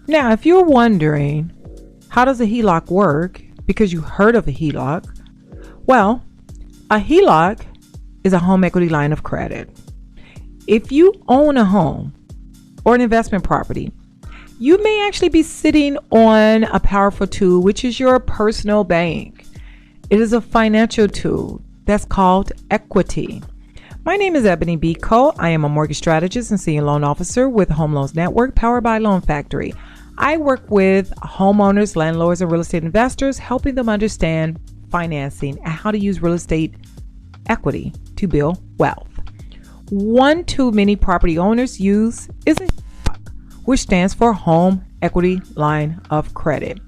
Now, if you're wondering, how does a HELOC work? Because you heard of a HELOC. Well, a HELOC is a home equity line of credit. If you own a home or an investment property, you may actually be sitting on a powerful tool, which is your personal bank. It is a financial tool that's called equity. My name is Ebonie Beaco. I am a mortgage strategist and senior loan officer with Homeowners Network, powered by Loan Factory. I work with homeowners, landlords, and real estate investors, helping them understand financing and how to use real estate equity to build wealth. One tool many property owners use is a HELOC, which stands for Home Equity Line of Credit.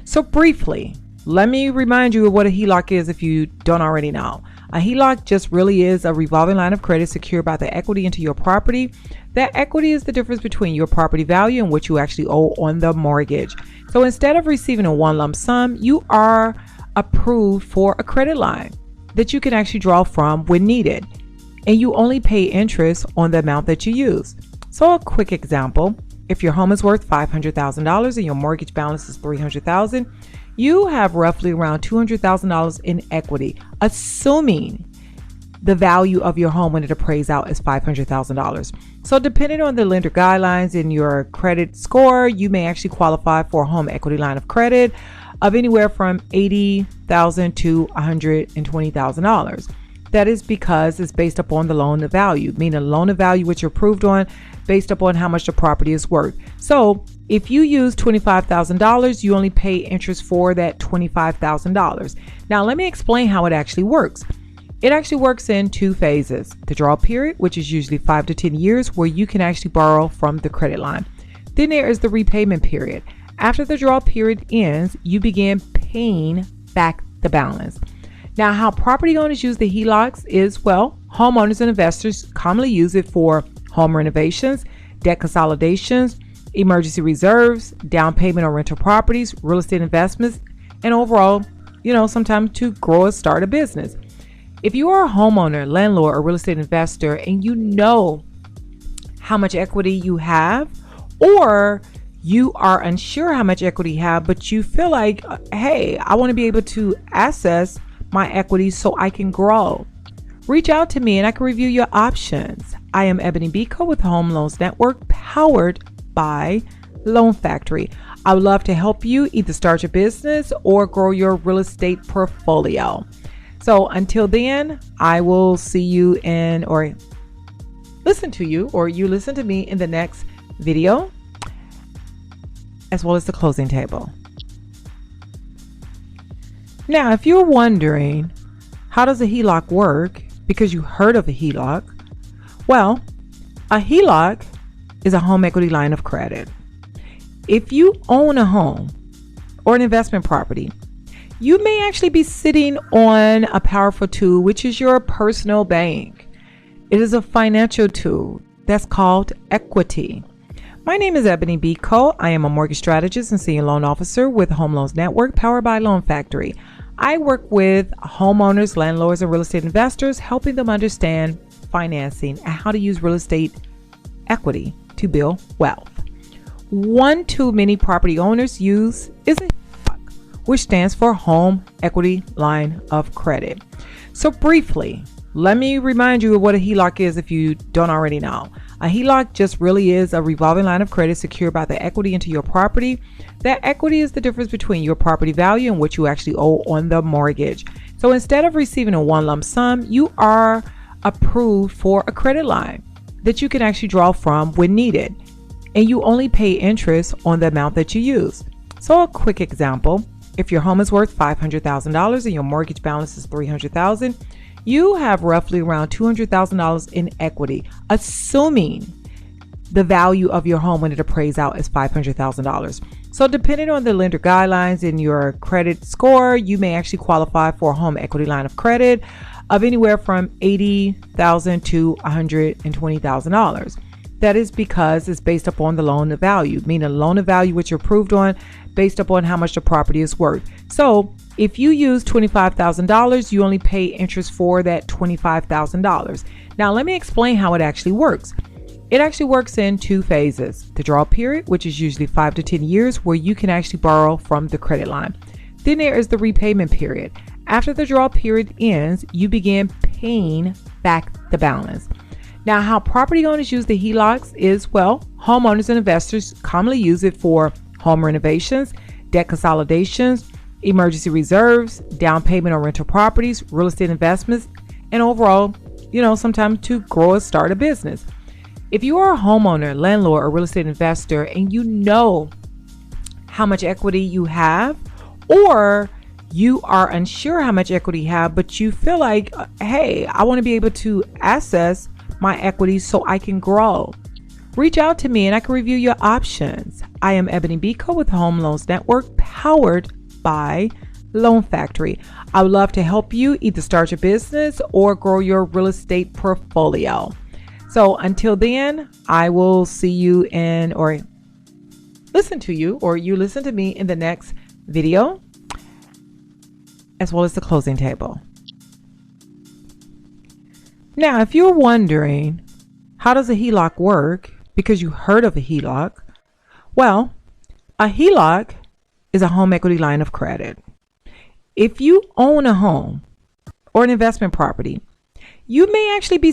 So briefly, let me remind you of what a HELOC is if you don't already know. A HELOC just really is a revolving line of credit secured by the equity into your property. That equity is the difference between your property value and what you actually owe on the mortgage. So instead of receiving a one lump sum, you are approved for a credit line that you can actually draw from when needed. And you only pay interest on the amount that you use. So a quick example, if your home is worth $500,000 and your mortgage balance is $300,000, you have roughly around $200,000 in equity, assuming the value of your home when it appraised out is $500,000. So depending on the lender guidelines and your credit score, you may actually qualify for a home equity line of credit of anywhere from $80,000 to $120,000. That is because it's based upon the loan to value, meaning loan to value which you're approved on based upon how much the property is worth. So if you use $25,000, you only pay interest for that $25,000. Now let me explain how it actually works. It actually works in two phases. The draw period, which is usually 5 to 10 years, where you can actually borrow from the credit line. Then there is the repayment period. After the draw period ends, you begin paying back the balance. Now, how property owners use the HELOCs is, well, homeowners and investors commonly use it for home renovations, debt consolidations, emergency reserves, down payment on rental properties, real estate investments, and overall, sometimes to grow or start a business. If you are a homeowner, landlord, or real estate investor, and you know how much equity you have, or you are unsure how much equity you have, but you feel like, hey, I want to be able to access my equity so I can grow, reach out to me and I can review your options. I am Ebonie Beaco with Homeowners Network, powered by Loan Factory. I would love to help you either start your business or grow your real estate portfolio. So until then, I will see you or listen to you listen to me in the next video, as well as the closing table. Now, if you're wondering, how does a HELOC work? Because you heard of a HELOC. Well, a HELOC is a home equity line of credit. If you own a home or an investment property, you may actually be sitting on a powerful tool, which is your personal bank. It is a financial tool that's called equity. My name is Ebonie Beaco. I am a mortgage strategist and senior loan officer with Homeowners Network, powered by Loan Factory. I work with homeowners, landlords, and real estate investors, helping them understand financing and how to use real estate equity to build wealth. One tool many property owners use is a HELOC, which stands for Home Equity Line of Credit. So briefly, let me remind you of what a HELOC is if you don't already know. A HELOC just really is a revolving line of credit secured by the equity into your property. That equity is the difference between your property value and what you actually owe on the mortgage. So instead of receiving a one lump sum, you are approved for a credit line that you can actually draw from when needed. And you only pay interest on the amount that you use. So a quick example, if your home is worth $500,000 and your mortgage balance is $300,000, you have roughly around $200,000 in equity, assuming the value of your home when it appraised out is $500,000. So depending on the lender guidelines and your credit score, you may actually qualify for a home equity line of credit of anywhere from $80,000 to $120,000. That is because it's based upon the loan to value, meaning loan to value which you're approved on based upon how much the property is worth. So if you use $25,000, you only pay interest for that $25,000. Now let me explain how it actually works. It actually works in two phases. The draw period, which is usually 5 to 10 years, where you can actually borrow from the credit line. Then there is the repayment period. After the draw period ends, you begin paying back the balance. Now, how property owners use the HELOCs is, well, homeowners and investors commonly use it for home renovations, debt consolidations, emergency reserves, down payment on rental properties, real estate investments, and overall, sometimes to grow or start a business. If you are a homeowner, landlord, or real estate investor, and you know how much equity you have, or you are unsure how much equity you have, but you feel like, hey, I want to be able to access my equity so I can grow, reach out to me and I can review your options. I am Ebonie Beaco with Home Loans Network, powered by Loan Factory. I would love to help you either start your business or grow your real estate portfolio. So until then, I will see you or listen to you, or you listen to me in the next video, as well as the closing table. Now, if you're wondering, how does a HELOC work? Because you heard of a HELOC. Well, a HELOC is a home equity line of credit. If you own a home or an investment property, you may actually be